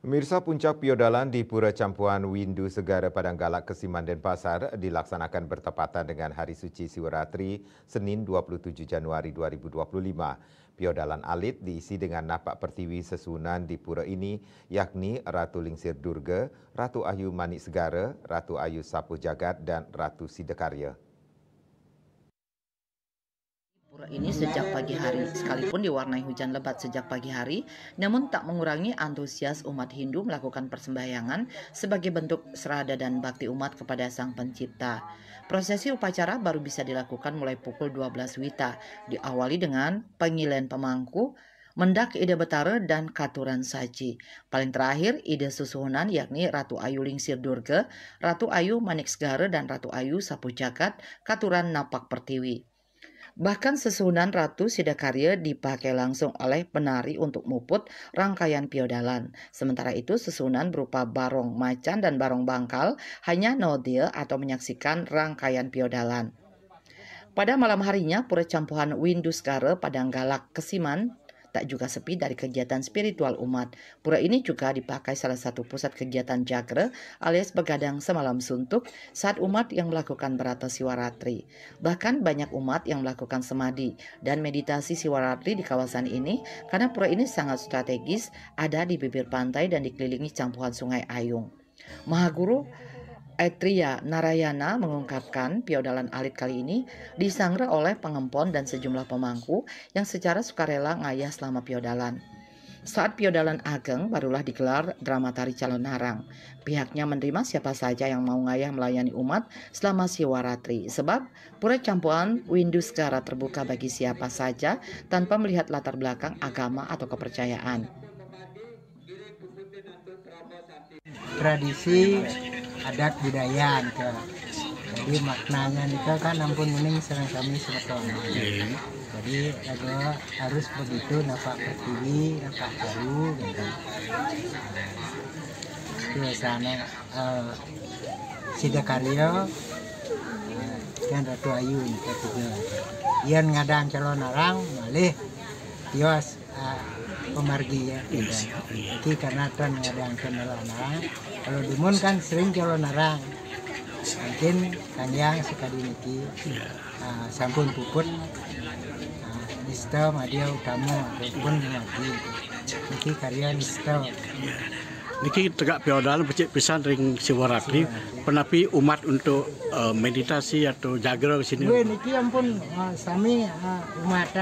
Pemirsa, puncak Piodalan di Pura Campuhan Windu Segara Padanggalak Kesiman Denpasar dilaksanakan bertepatan dengan Hari Suci Siwaratri Senin 27 Januari 2025. Piodalan alit diisi dengan napak pertiwi sesunan di pura ini, yakni Ratu Lingsir Durga, Ratu Ayu Manik Segara, Ratu Ayu Sapu Jagat, dan Ratu Sidakarya. Pura ini sejak pagi hari, sekalipun diwarnai hujan lebat sejak pagi hari, namun tak mengurangi antusias umat Hindu melakukan persembahyangan sebagai bentuk serada dan bakti umat kepada Sang Pencipta. Prosesi upacara baru bisa dilakukan mulai pukul 12 WITA, diawali dengan pengilian pemangku, mendak ide betara dan katuran saji. Paling terakhir ide susuhunan yakni Ratu Ayu Lingsir Durga, Ratu Ayu Manik Segara, dan Ratu Ayu Sapu Jagat, katuran napak pertiwi. Bahkan sesunan Ratu Sidakarya dipakai langsung oleh penari untuk muput rangkaian Piodalan. Sementara itu sesunan berupa barong macan dan barong bangkal hanya nodir atau menyaksikan rangkaian Piodalan. Pada malam harinya, Pura Campuhan Windu Segara Padanggalak Kesiman tak juga sepi dari kegiatan spiritual umat. Pura ini juga dipakai salah satu pusat kegiatan jagra alias begadang semalam suntuk saat umat yang melakukan berata Siwaratri. Bahkan banyak umat yang melakukan semadi dan meditasi Siwaratri di kawasan ini karena pura ini sangat strategis, ada di bibir pantai dan dikelilingi campuran Sungai Ayung. Mahaguru Aitria Narayana mengungkapkan Piodalan alit kali ini disangra oleh pengempon dan sejumlah pemangku yang secara sukarela ngayah selama Piodalan. Saat Piodalan Ageng barulah digelar drama tari calon narang. Pihaknya menerima siapa saja yang mau ngayah melayani umat selama Siwaratri. Sebab Pura Campuhan Windu Segara terbuka bagi siapa saja tanpa melihat latar belakang agama atau kepercayaan. Tradisi adat budaya nika. Jadi maknanya nika kan ampun mending serang kami sebetulnya. Jadi ada harus begitu napak pertiwi, napak baru gitu. Biasanya Sidakarya dan Ratu Ayu nika tiga. Ian ngadang calon narang malih tios pemargi ya. Jadi karena kan ngadang calon narang. Kalau dumun kan sering calon narang. Mungkin kanjang sekali niki sampun puput nista madia utama pun mati. Niki karya nista. Niki tegak Piodalan becik pisan ring Siwaratri. Penapi umat untuk meditasi atau jagra di sini. Niki ampun sami umat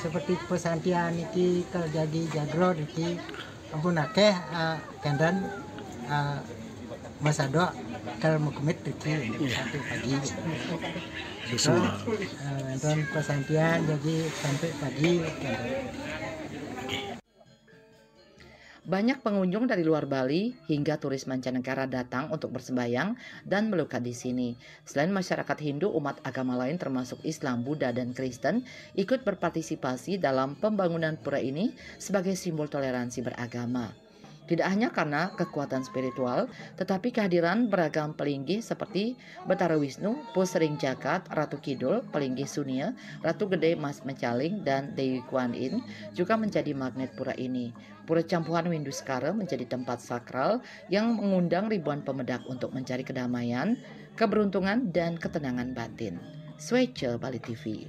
seperti pesantian niki kalau jadi jagra niki ampun akeh kandan Mas Ado kalau mau komit niki sampai pagi. Dan pesantian jadi sampai pagi. Banyak pengunjung dari luar Bali hingga turis mancanegara datang untuk bersembayang dan melukat di sini. Selain masyarakat Hindu, umat agama lain termasuk Islam, Buddha, dan Kristen ikut berpartisipasi dalam pembangunan pura ini sebagai simbol toleransi beragama. Tidak hanya karena kekuatan spiritual, tetapi kehadiran beragam pelinggih seperti Betara Wisnu, Pusering Jagat, Ratu Kidul, Pelinggih Sunia, Ratu Gede Mas Mecaling, dan Dewi Kuan Yin juga menjadi magnet pura ini. Pura Campuhan Windu Segara menjadi tempat sakral yang mengundang ribuan pemedak untuk mencari kedamaian, keberuntungan, dan ketenangan batin. Swece Bali TV.